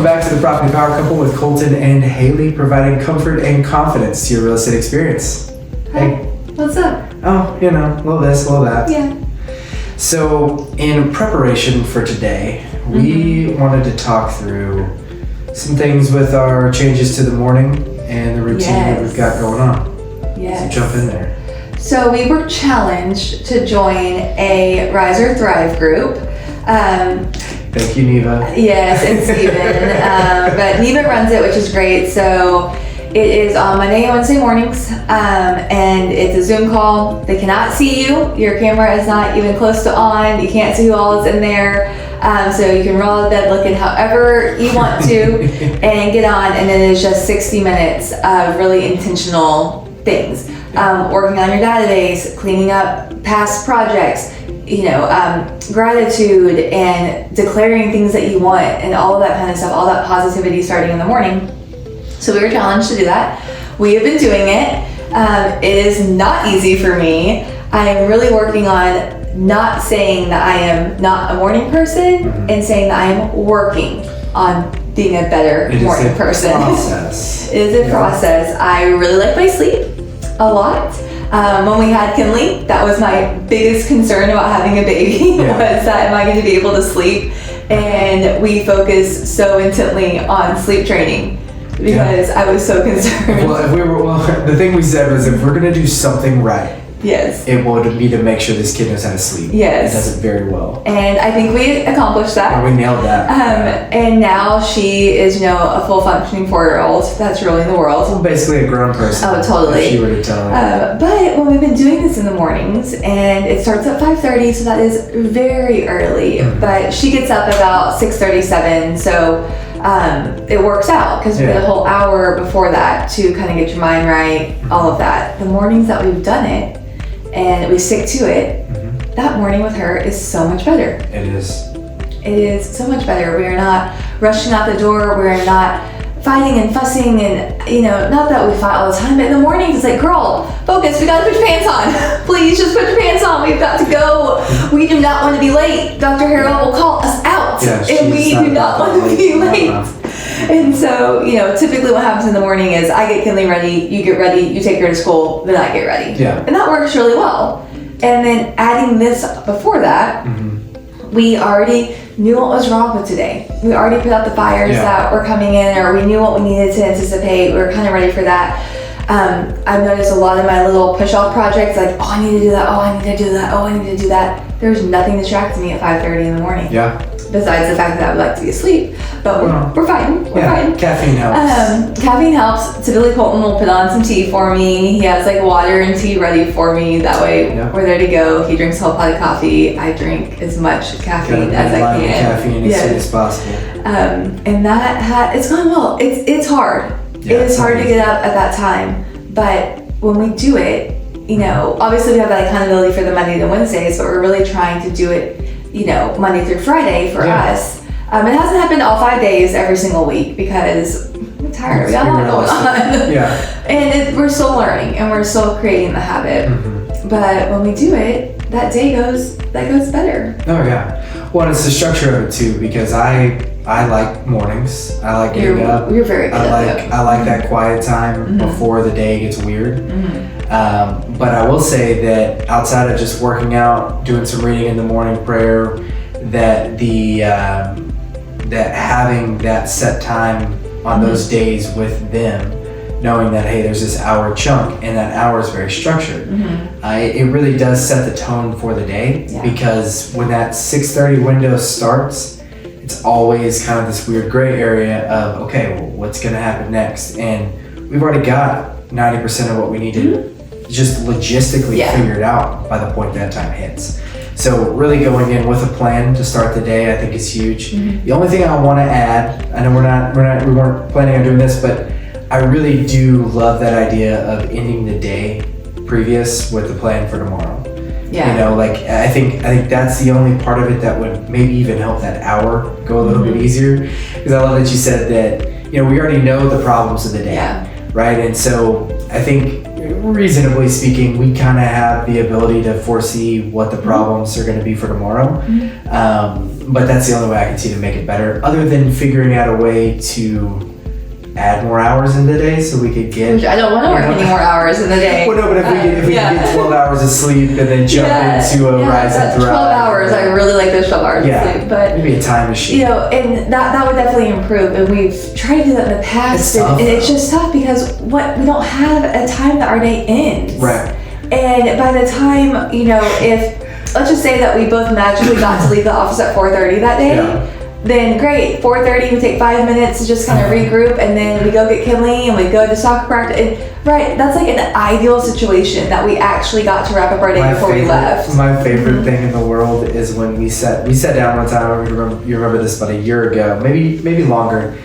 Welcome back to the Property Power Couple with Colton and Haleigh, providing comfort and confidence to your real estate experience. Hi, what's up? Oh, a little this, a little that. Yeah. So, in preparation for today, we wanted to talk through some things with our changes to the morning and the routine that we've got going on. Yes. So jump in there. So we were challenged to join a Rise or Thrive group. Thank you, Neva. Yes, and Steven. But Neva runs it, which is great. So it is on Monday and Wednesday mornings, and it's a Zoom call. They cannot see you. Your camera is not even close to on. You can't see who all is in there. So you can roll out of bed looking however you want to and get on, and it is just 60 minutes of really intentional things. Working on your database, cleaning up past projects, gratitude and declaring things that you want and all of that kind of stuff, all that positivity starting in the morning. So we were challenged to do that. We have been doing it. It is not easy for me. I am really working on not saying that I am not a morning person and saying that I am working on being a better morning person. Process. It is a process. I really like my sleep a lot. When we had Kinley, that was my biggest concern about having a baby was that am I going to be able to sleep? And we focused so intently on sleep training because I was so concerned. The thing we said was if we're going to do something right, yes, it would be to make sure this kid knows how to sleep. Yes. It does it very well. And I think we accomplished that. And we nailed that. And now she is, a full functioning 4-year-old that's ruling the world. Well, basically a grown person. Oh, totally. If she were to tell her. But when we've been doing this in the mornings, and it starts at 5:30, so that is very early. But she gets up about 6:37, so it works out because we get a whole hour before that to kind of get your mind right, all of that. The mornings that we've done it, and we stick to it, that morning with her is so much better. It is. It is so much better. We are not rushing out the door. We're not fighting and fussing and, not that we fight all the time, but in the mornings it's like, girl, focus, we gotta put your pants on. Please just put your pants on. We've got to go. We do not want to be late. Dr. Haleigh will call us out and we do not want to be late. And so, typically what happens in the morning is I get Kinley ready, you get ready, you take her to school, then I get ready. Yeah. And that works really well. And then adding this before that, we already knew what was wrong with today. We already put out the fires that were coming in, or we knew what we needed to anticipate. We were kind of ready for that. I've noticed a lot of my little push-off projects, like, oh, I need to do that, oh, I need to do that, oh, I need to do that. There's nothing distracting me at 5:30 in the morning. Yeah. Besides the fact that I would like to be asleep, but we're fine. We're fine. Caffeine helps. Caffeine helps. Typically, Colton will put on some tea for me. He has water and tea ready for me. That way, we're there to go. He drinks a whole pot of coffee. I drink as much caffeine as I can. Caffeine as soon as possible. And that it's gone well. It's hard. Yeah, it is hard to get up at that time, but when we do it, obviously we have that accountability for the Monday to Wednesdays, but we're really trying to do it. Monday through Friday for us. It hasn't happened all 5 days every single week because we're tired. We got a lot going on. And we're still learning and we're still creating the habit. But when we do it, that day goes better. Oh yeah. Well, it's the structure of it too, because I like mornings. I like getting up. You're very good at that. I like that quiet time before the day gets weird. But I will say that outside of just working out, doing some reading in the morning, prayer, that that having that set time on those days with them, knowing that, hey, there's this hour chunk and that hour is very structured. It really does set the tone for the day because when that 6:30 window starts, it's always kind of this weird gray area of, okay, well, what's going to happen next? And we've already got 90% of what we need to just logistically figured out by the point that time hits. So really going in with a plan to start the day, I think is huge. The only thing I want to add, I know we weren't planning on doing this, but I really do love that idea of ending the day previous with the plan for tomorrow. I think that's the only part of it that would maybe even help that hour go a little bit easier. Because I love that you said that, we already know the problems of the day, right? And so I think reasonably speaking, we kind of have the ability to foresee what the problems are going to be for tomorrow. But that's the only way I can see to make it better, other than figuring out a way to add more hours in the day so we could get... Which I don't want to work any more hours in the day. Well, no, but if we could get 12 hours of sleep and then jump into a rise and thrive. 12 hours, I really like those 12 hours of sleep. But maybe a time machine. And that would definitely improve. And we've tried to do that in the past. And it's just tough because we don't have a time that our day ends. Right. And by the time, if, let's just say that we both magically got to leave the office at 4:30 that day, then great, 4:30, we take 5 minutes to just kind of regroup, and then we go get Kinley and we go to soccer practice. And, that's like an ideal situation that we actually got to wrap up our day before we left. My favorite thing in the world is when we sat down one time. You remember this about a year ago, maybe longer,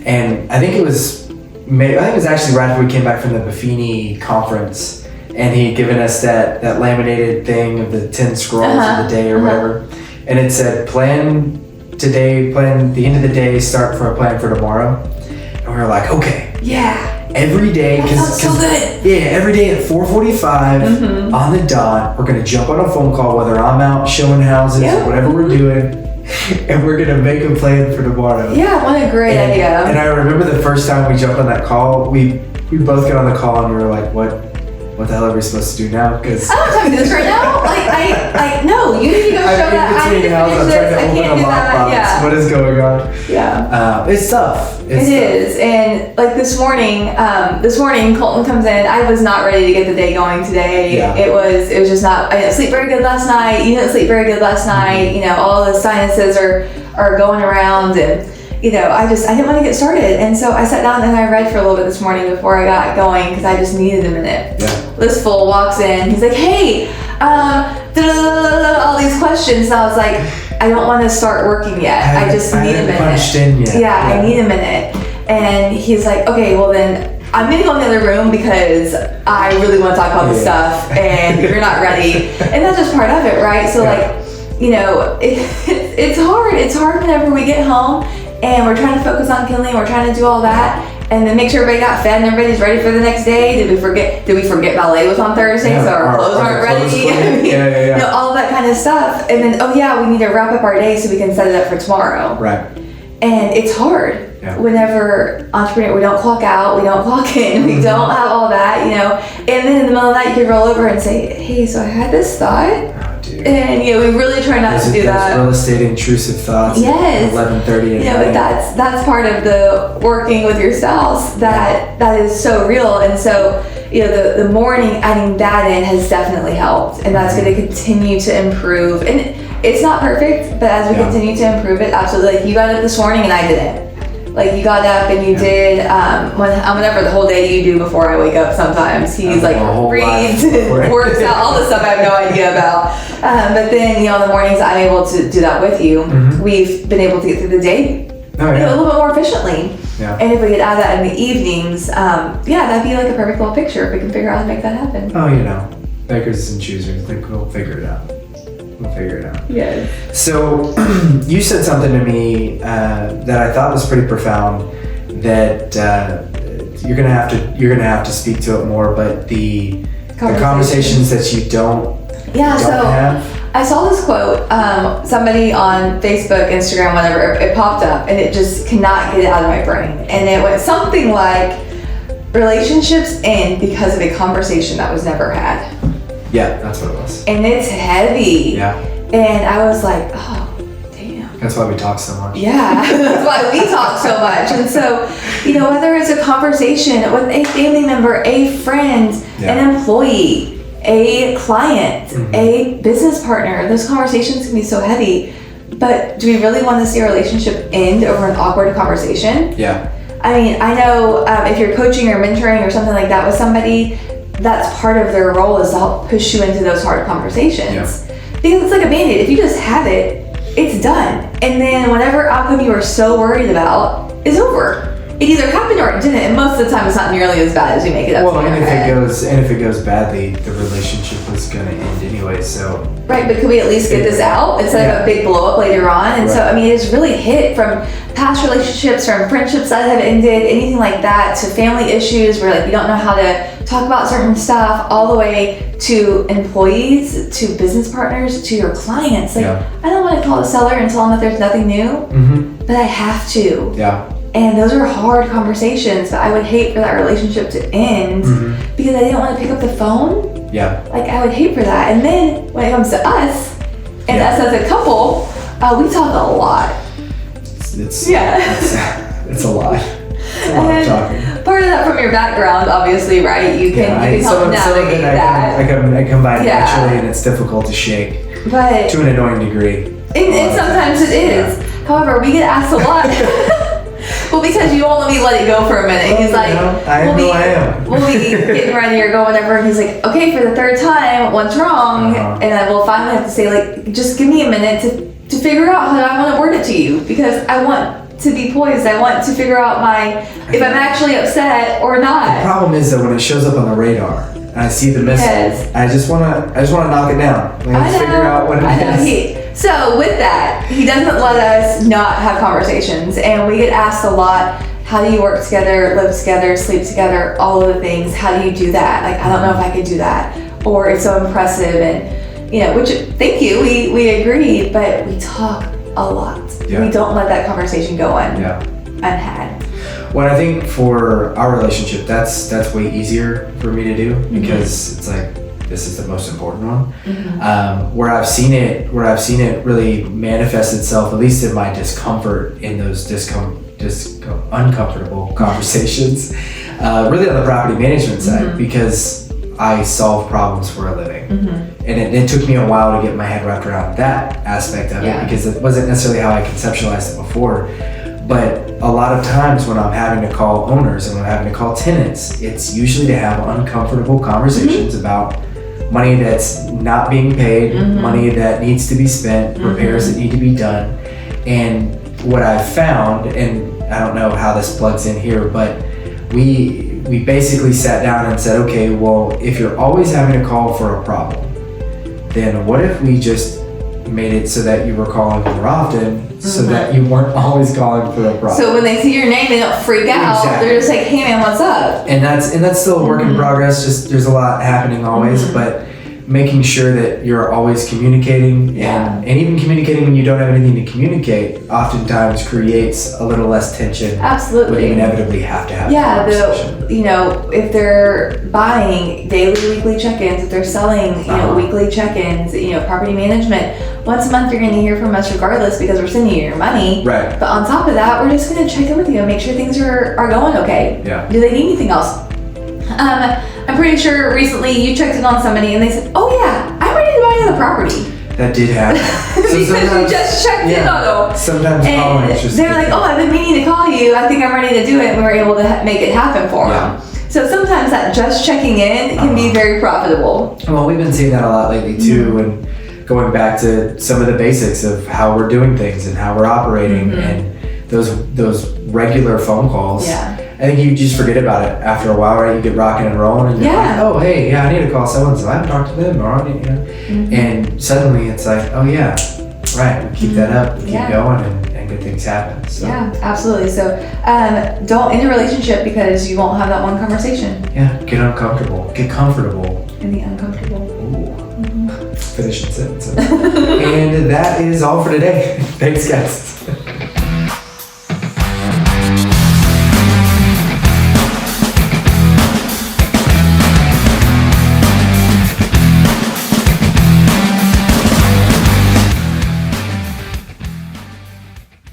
and I think it was actually right after we came back from the Buffini conference, and he had given us that laminated thing of the 10 scrolls of the day or whatever, and it said plan the end of the day, start for a plan for tomorrow. And we were like, okay. Yeah. Every day, because so good. Yeah, every day at 4:45 on the dot, we're gonna jump on a phone call, whether I'm out showing houses or whatever we're doing, and we're gonna make a plan for tomorrow. Yeah, what a great idea. And I remember the first time we jumped on that call, we both got on the call and we were like, what the hell are we supposed to do now? Because I don't have to do this right now. No, you need to go show that. I need to finish this. I can't do that. Yeah. What is going on? Yeah. It's tough. It is. And like this morning Colton comes in. I was not ready to get the day going today. Yeah. It was just not. I didn't sleep very good last night. You didn't sleep very good last night. All the sinuses are going around, and I didn't want to get started. And so I sat down and I read for a little bit this morning before I got going because I just needed a minute. Yeah. This fool walks in. He's like, hey, all these questions. And I was like, I don't want to start working yet. I just need a minute. Punched in yet. Yeah, I need a minute. And he's like, okay, well then I'm going to go in the other room because I really want to talk about this stuff and you're not ready. And that's just part of it, right? So it's hard. It's hard whenever we get home and we're trying to focus on Kinley and we're trying to do all that and then make sure everybody got fed and everybody's ready for the next day. Did we forget ballet was on Thursday, so our clothes aren't ready? All that kind of stuff. And then, we need to wrap up our day so we can set it up for tomorrow. Right. And it's hard whenever entrepreneur, we don't clock out, we don't clock in, we don't have all that, and then in the middle of the night you could roll over and say, hey, so I had this thought. And we really try not to do that. Real estate intrusive thoughts. Yes. At 11:30 at but that's part of the working with your spouse that is so real. And so the morning adding that in has definitely helped, and that's going to continue to improve. And it's not perfect, but as we continue to improve it, absolutely. Like you got up this morning and I didn't. Like you got up and you did whenever the whole day you do before I wake up. Sometimes he's like reads and works out all the stuff I have no idea about. But then in the mornings I'm able to do that with you. We've been able to get through the day a little bit more efficiently. Yeah. And if we could add that in the evenings, that'd be like a perfect little picture if we can figure out how to make that happen. Oh, beggars and choosers. Like we'll figure it out. Yes. So you said something to me that I thought was pretty profound. That you're gonna have to speak to it more. But the conversations that you don't have. I saw this quote. Somebody on Facebook, Instagram, whatever, it popped up, and it just cannot get it out of my brain. And it went something like, "Relationships end because of a conversation that was never had." Yeah, that's what it was. And it's heavy. Yeah. And I was like, oh, damn. That's why we talk so much. Yeah, that's why we talk so much. And so, whether it's a conversation with a family member, a friend, an employee, a client, a business partner, those conversations can be so heavy. But do we really want to see a relationship end over an awkward conversation? Yeah. I mean, I know if you're coaching or mentoring or something like that with somebody, that's part of their role is to help push you into those hard conversations. Yeah. Because it's like a Band-Aid. If you just have it, it's done. And then whatever outcome you are so worried about is over. it either happened or it didn't, and most of the time it's not nearly as bad as we make it up. Well, and if it goes badly, the relationship is gonna end anyway. So right, but could we at least get this out instead of a big blow up later on? And so I mean, it's really hit from past relationships, from friendships that have ended, anything like that, to family issues where like we don't know how to talk about certain stuff, all the way to employees, to business partners, to your clients. Like I don't want to call a seller and tell them that there's nothing new, but I have to. Yeah. And those are hard conversations, but I would hate for that relationship to end because I didn't want to pick up the phone. Yeah. Like I would hate for that. And then when it comes to us, and us as a couple, we talk a lot. It's a lot. It's a lot of talking. Part of that from your background, obviously, right? You can help navigate that. I combine naturally, and it's difficult to shake, but to an annoying degree. And sometimes it is. However, we get asked a lot. Well, because you won't let me let it go for a minute. He's like, we'll be getting ready or go whatever. And he's like, okay, for the third time, what's wrong? And I will finally have to say, like, just give me a minute to figure out how I want to word it to you, because I want to be poised. I want to figure out if I'm actually upset or not. The problem is that when it shows up on the radar and I see the missile, I just want to knock it down. Let's figure out what it is. So with that, he doesn't let us not have conversations, and we get asked a lot, how do you work together, live together, sleep together, all of the things, how do you do that? Like, I don't know if I could do that, or it's so impressive, and which, thank you, we agree, but we talk a lot. We don't let that conversation go unhad. Well, I think for our relationship, that's way easier for me to do, because it's like, this is the most important one. Where I've seen it really manifest itself, at least in my discomfort in those uncomfortable conversations, really on the property management side, because I solve problems for a living. And it took me a while to get my head wrapped around that aspect of it, because it wasn't necessarily how I conceptualized it before. But a lot of times when I'm having to call owners and when I'm having to call tenants, it's usually to have uncomfortable conversations about money that's not being paid, money that needs to be spent, repairs that need to be done. And what I've found, and I don't know how this plugs in here, but we basically sat down and said, okay, well, if you're always having to call for a problem, then what if we just made it so that you were calling more often, so that you weren't always calling for a problem. So when they see your name, they don't freak out. Exactly. They're just like, hey man, what's up? And that's still a work in progress. Just there's a lot happening always, but making sure that you're always communicating, and even communicating when you don't have anything to communicate oftentimes creates a little less tension. Absolutely. When you inevitably have to have a conversation. If they're buying daily, weekly check-ins, if they're selling, weekly check-ins, property management, once a month you're going to hear from us regardless, because we're sending you your money. Right. But on top of that, we're just going to check in with you and make sure things are going okay. Yeah. Do they need anything else? I'm pretty sure recently you checked in on somebody and they said, oh yeah, I'm ready to buy another property. That did happen. Because you just checked in on them. Sometimes calling is just... They're like, oh, I've been meaning to call you. I think I'm ready to do it. And we were able to make it happen for them. So sometimes that just checking in can be very profitable. Well, we've been seeing that a lot lately too. And going back to some of the basics of how we're doing things and how we're operating, and those regular phone calls. I think you just forget about it after a while, right? You get rocking and rolling, and you're like, oh, hey, I need to call someone, so I haven't talked to them, or and suddenly it's like, oh yeah, right, we keep that up, we keep going, and good things happen. So. Yeah, absolutely. So don't end a relationship because you won't have that one conversation. Yeah, get uncomfortable, get comfortable. In the uncomfortable. Ooh. Finishing sentence. And that is all for today. Thanks, guys.